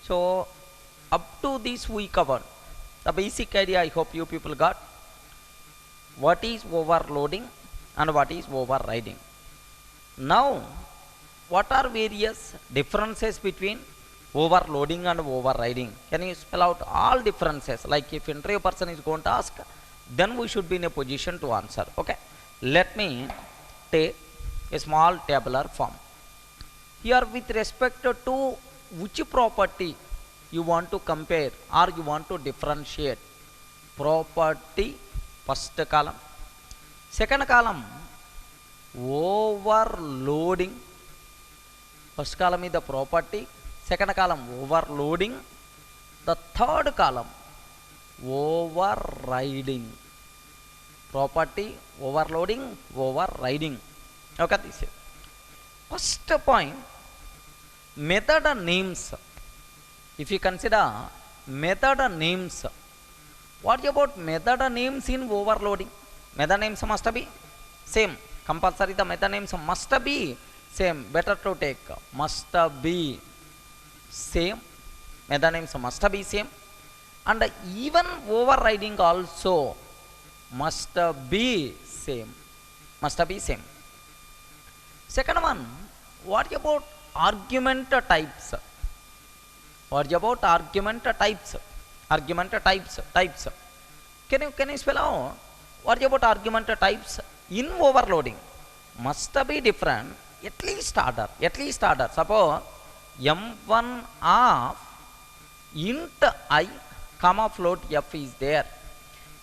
So up to this we covered the basic idea. I hope you people got what is overloading and what is overriding. Now what are various differences between overloading and overriding? Can you spell out all differences? Like if interview person is going to ask, then we should be in a position to answer. Okay, let me take a small tabular form. Here with respect to which property you want to compare or you want to differentiate. Property first column, second column overloading. First column is the property, second column overloading, the third column overriding. Property, overloading, overriding. Okay, this is first point. Method names. If you consider method names, what about method names in overloading? Method names must be same. Compulsory the method names must be same. Better to take must be same. Method names must be same. And even overriding also must be same. Must be same. Second one, what about argument types? What about argument types? Argument types. Can you spell out what about argument types in overloading? Must be different. At least order. At least order. Suppose m1 of int I comma float f is there.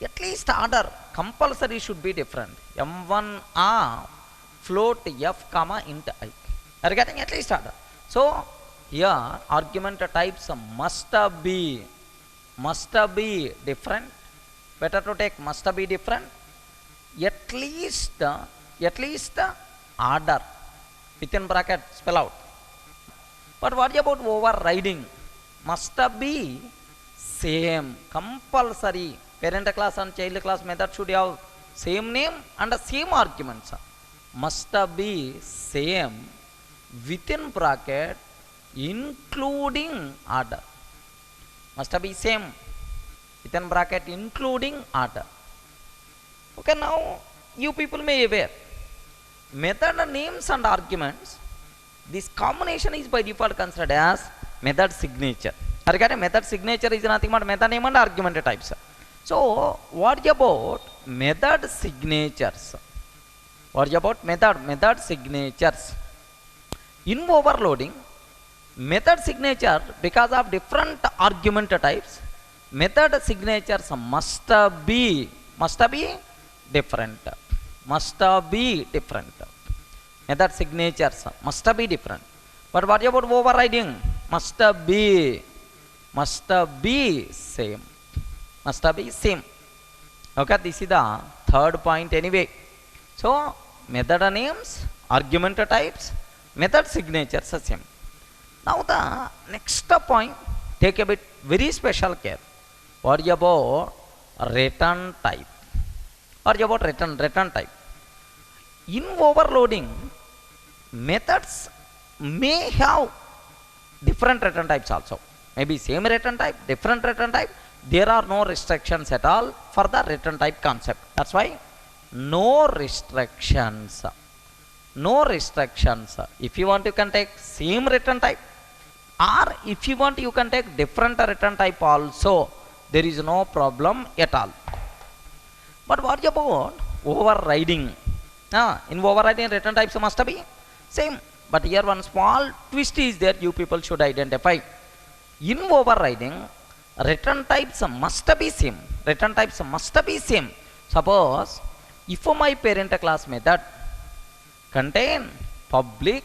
At least order compulsory should be different. m1 of float f comma int I. Are you getting at least order? So here argument types must be different. Better to take must be different. At least order within bracket spell out. But what about overriding? Must be same. Compulsory. Parent class and child class method should have same name and the same arguments. Must be same within bracket including order. Must be same within bracket including order. Okay, now you people may be aware method names and arguments, this combination is by default considered as method signature. Again, method signature is nothing but method name and argument types. So what about method signatures? What about method signatures? In overloading, method signature, because of different argument types, method signatures must be different. Must be different. Method signatures must be different. But what about overriding? Must be same. Must be same. Okay, this is the third point anyway. So method names, argument types, method signatures are same. Now the next point, take a bit very special care. What about return type? What about return type? In overloading, methods may have different return types also. Maybe same return type, different return type. There are no restrictions at all for the return type concept. That's why no restrictions. No restrictions. If you want, you can take same return type, or if you want, you can take different return type also. There is no problem at all. But what about overriding? In overriding, return types must be same. But here one small twist is there, you people should identify. In overriding, return types must be same. Return types must be same. Suppose if my parent class method contain public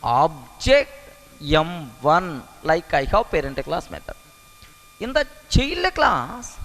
object m1, like I have parent class method, in the child class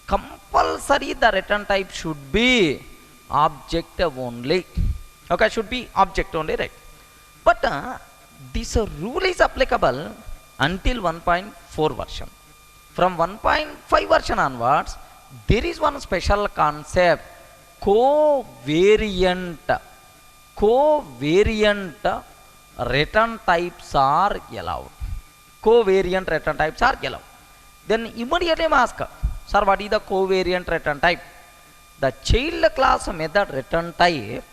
compulsory the return type should be object only. Okay, should be object only, right? But this rule is applicable until 1.4 version. From 1.5 version onwards, there is one special concept, covariant. Covariant return types are allowed. covariant return types are allowed. Then immediately I ask, sir, what is the covariant return type? The child class method return type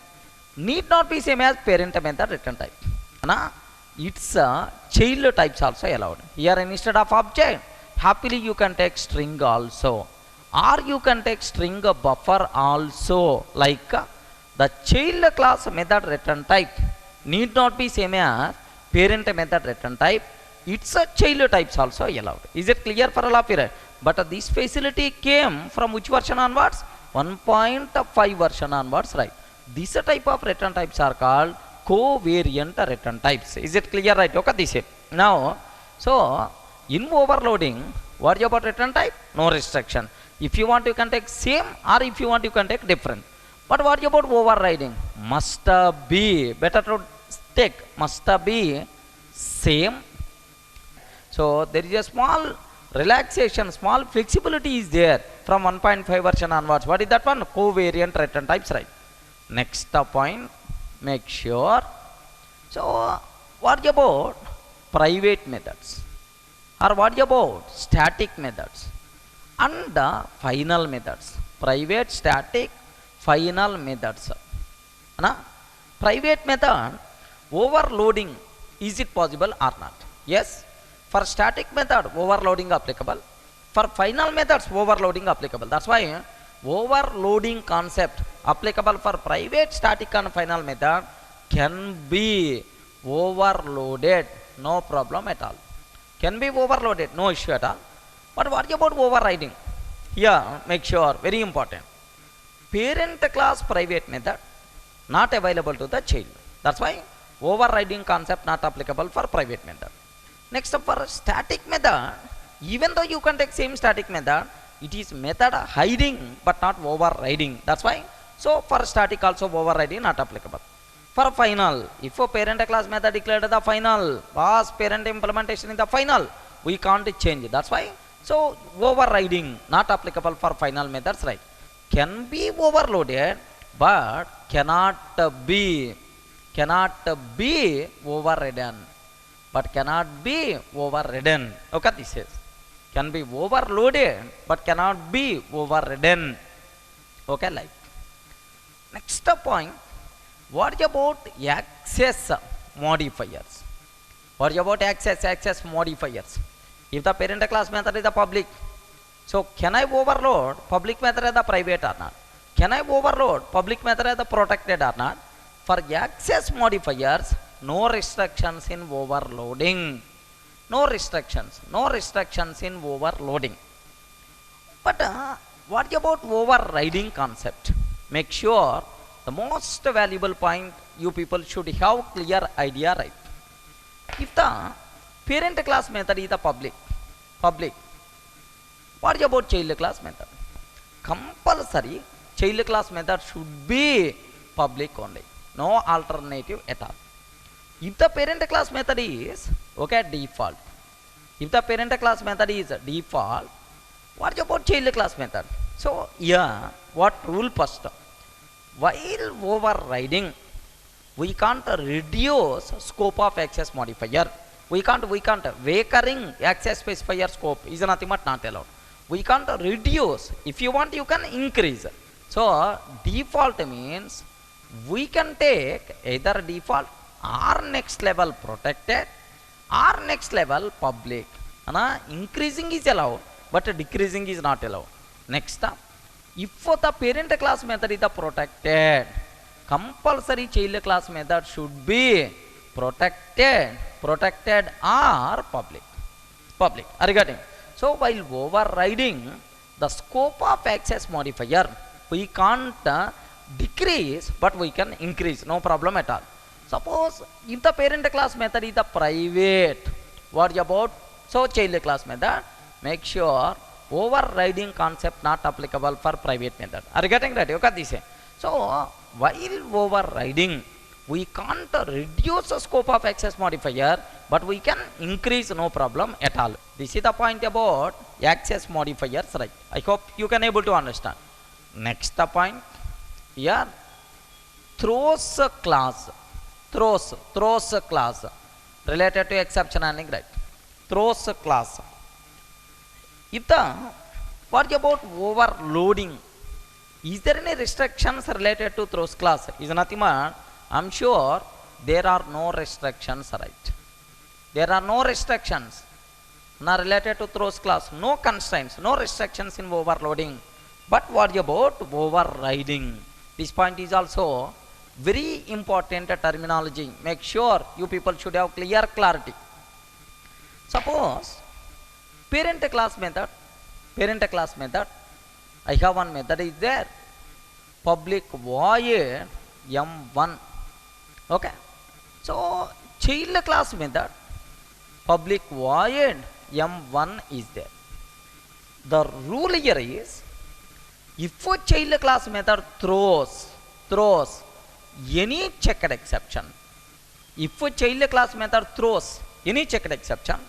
need not be same as parent method return type. It's child types also allowed. Here instead of object, happily you can take string also, or you can take string buffer also. Like the child class method return type need not be same as parent method return type. It's a child types also allowed. Is it clear for all of you? But this facility came from which version onwards? 1.5 version onwards, right? This type of return types are called covariant return types. Is it clear, right? Okay, this is now. So in overloading, what about return type? No restriction. If you want, you can take same, or if you want, you can take different. But what about overriding? Must be, better to take, must be same. So there is a small relaxation, small flexibility is there from 1.5 version onwards. What is that one? Covariant return types, right? Next point, make sure. So what about private methods, or what about static methods and final methods? Private, static, final methods. Private method overloading, is it possible or not? Yes. For static method, overloading applicable. For final methods, overloading applicable. That's why overloading concept applicable for private, static and final method can be overloaded, no problem at all. Can be overloaded, no issue at all. But what about overriding? Here, make sure, very important. Parent class private method not available to the child. That's why overriding concept not applicable for private method. Next up, for static method, even though you can take same static method, it is method hiding but not overriding. That's why, so for static also overriding not applicable. For final, if a parent class method declared the final, was parent implementation in the final, we can't change. That's why, so overriding not applicable for final methods, right? Can be overloaded but cannot be overridden. But cannot be overridden. Okay, this is can be overloaded but cannot be overridden. Okay, like next point, what about access modifiers? What about access modifiers? If the parent class method is the public, so can I overload public method as the private or not? Can I overload public method as the protected or not? For access modifiers, no restrictions in overloading. No restrictions in overloading. But what about overriding concept? Make sure the most valuable point you people should have clear idea, right? If the parent class method is the public, what about child class method? Compulsory child class method should be public only. No alternative at all. If the parent class method is default, if the parent class method is default, what about child class method? So yeah, what rule first? While overriding, we can't reduce scope of access modifier. We can't vacaring access specifier scope is nothing but not allowed. We can't reduce. If you want, you can increase. So default means we can take either default or next level protected or next level public. Increasing is allowed, but decreasing is not allowed. Next up, if the parent class method is the protected, compulsory child class method should be protected or public. Are you getting? So while overriding the scope of access modifier, we can't decrease, but we can increase, no problem at all. Suppose if the parent class method is the private, what about so child class method? Make sure overriding concept not applicable for private method. Are you getting that? Okay, this. So while overriding, we can't reduce the scope of access modifier, but we can increase, no problem at all. This is the point about access modifiers, right? I hope you can able to understand. Next point here, throws class related to exception handling, right? throws class. If the what about overloading? Is there any restrictions related to throws class? Is nothing but I'm sure there are no restrictions, right? There are no restrictions not related to throws class, no constraints, no restrictions in overloading. But what about overriding? This point is also very important terminology. Make sure you people should have clear clarity. Suppose parent class method, I have one method is there, public void m1. Okay, so child class method, public void m1 is there. The rule here is, if a child class method throws any checked exception, if a child class method throws any checked exception,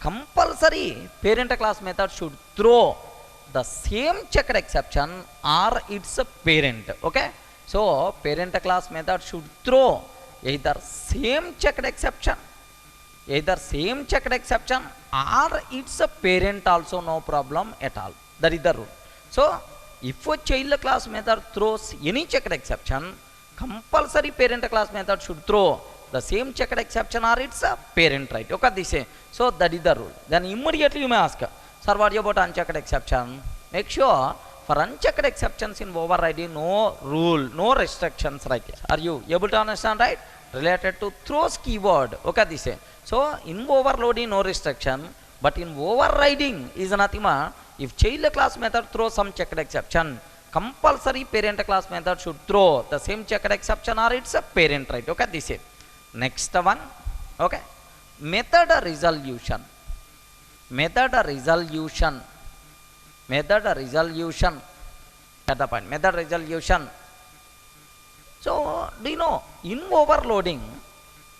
compulsory parent class method should throw the same checked exception or its parent. Okay, so parent class method should throw either same checked exception or its parent also, no problem at all. That is the rule. So if a child class method throws any checked exception, compulsory parent class method should throw the same checked exception or its parent, right? Okay, this is, so that is the rule. Then immediately you may ask, sir, what about unchecked exception? Make sure for unchecked exceptions in overriding, no rule, no restrictions, right? Are you able to understand, right? Related to throws keyword. Okay, this is, so in overloading no restriction, but in overriding is nothing but if child class method throws some checked exception, compulsory parent class method should throw the same checked exception or its parent, right? Okay, this is next one. Okay, method resolution. At the point, method resolution. So do you know, in overloading,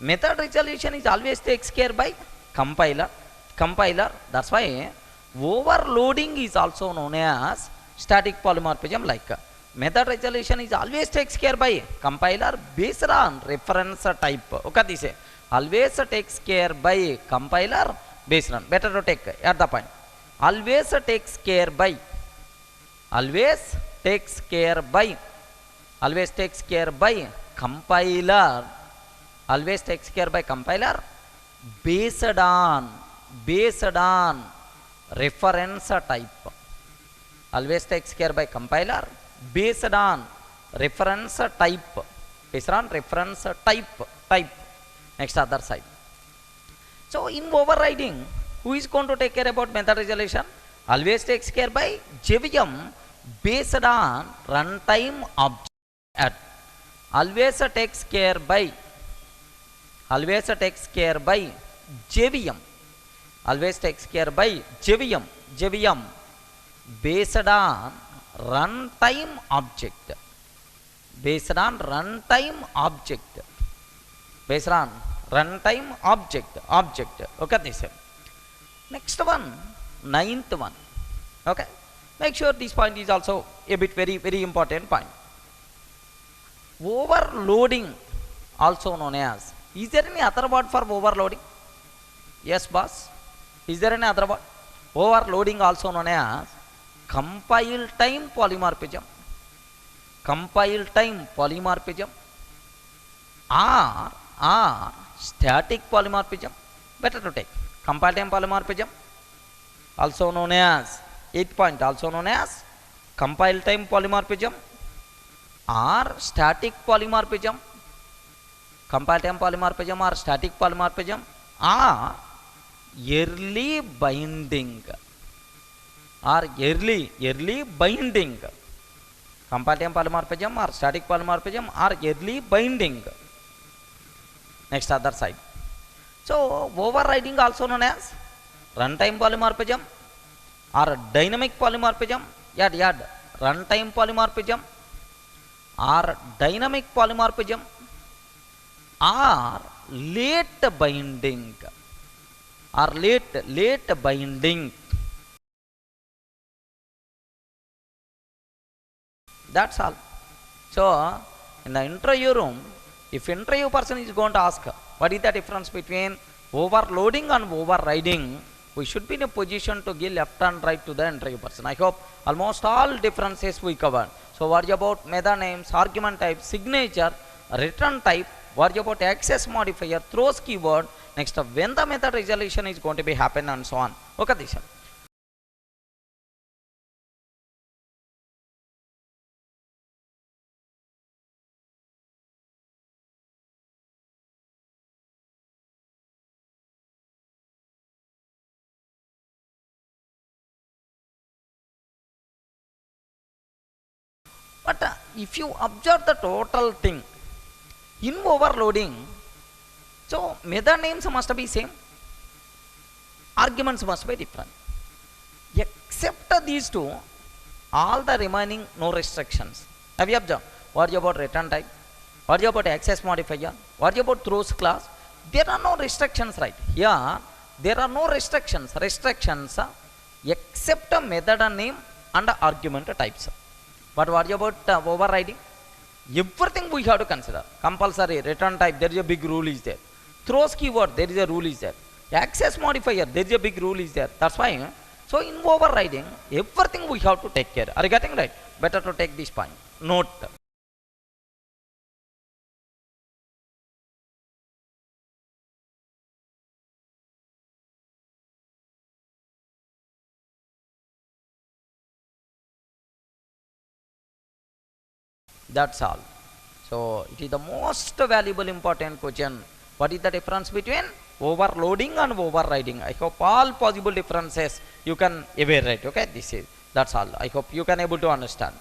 method resolution is always takes care by compiler. That's why overloading is also known as static polymorphism. Like method resolution is always takes care by compiler based on reference type. Okay, this is always takes care by compiler based on, better to take at the point, always takes care by compiler, based on reference type. Always takes care by compiler based on reference type. Next, other side. So in overriding, who is going to take care about method resolution? Always takes care by JVM based on runtime object. Always takes care by JVM. Always takes care by JVM based on runtime object. Okay, this is next one, ninth one. Okay, make sure this point is also a bit very important point. Overloading, also known as, is there any other word for overloading? Yes, boss. Is there any other word? Overloading also known as compile time polymorphism, or static polymorphism. Better to take compile time polymorphism, also known as 8th point, also known as compile time polymorphism or static polymorphism. Compile time polymorphism or static polymorphism or early binding. Compile time polymorphism or static polymorphism or early binding. Next, other side. So overriding also known as runtime polymorphism or dynamic polymorphism. Yad runtime polymorphism or dynamic polymorphism or late binding. That's all. So in the interview room, if interview person is going to ask what is the difference between overloading and overriding, we should be in a position to give left and right to the entry person. I hope almost all differences we covered. So worry about method names, argument type, signature, return type, worry about access modifier, throws keyword, next when the method resolution is going to be happen and so on. Okay, this. But if you observe the total thing, in overloading, so method names must be same, arguments must be different. Except these two, all the remaining no restrictions. Have you observed? What about return type? What about access modifier? What about throws class? There are no restrictions, right? Here, there are no restrictions. Restrictions except method name and argument types. But what about overriding? Everything we have to consider. Compulsory, return type, there is a big rule is there. Throws keyword, there is a rule is there. Access modifier, there is a big rule is there. That's why, so in overriding, everything we have to take care. Are you getting right? Better to take this point. Note. That's all. So it is the most valuable important question. What is the difference between overloading and overriding? I hope all possible differences you can evaluate. Okay, that's all. I hope you can able to understand.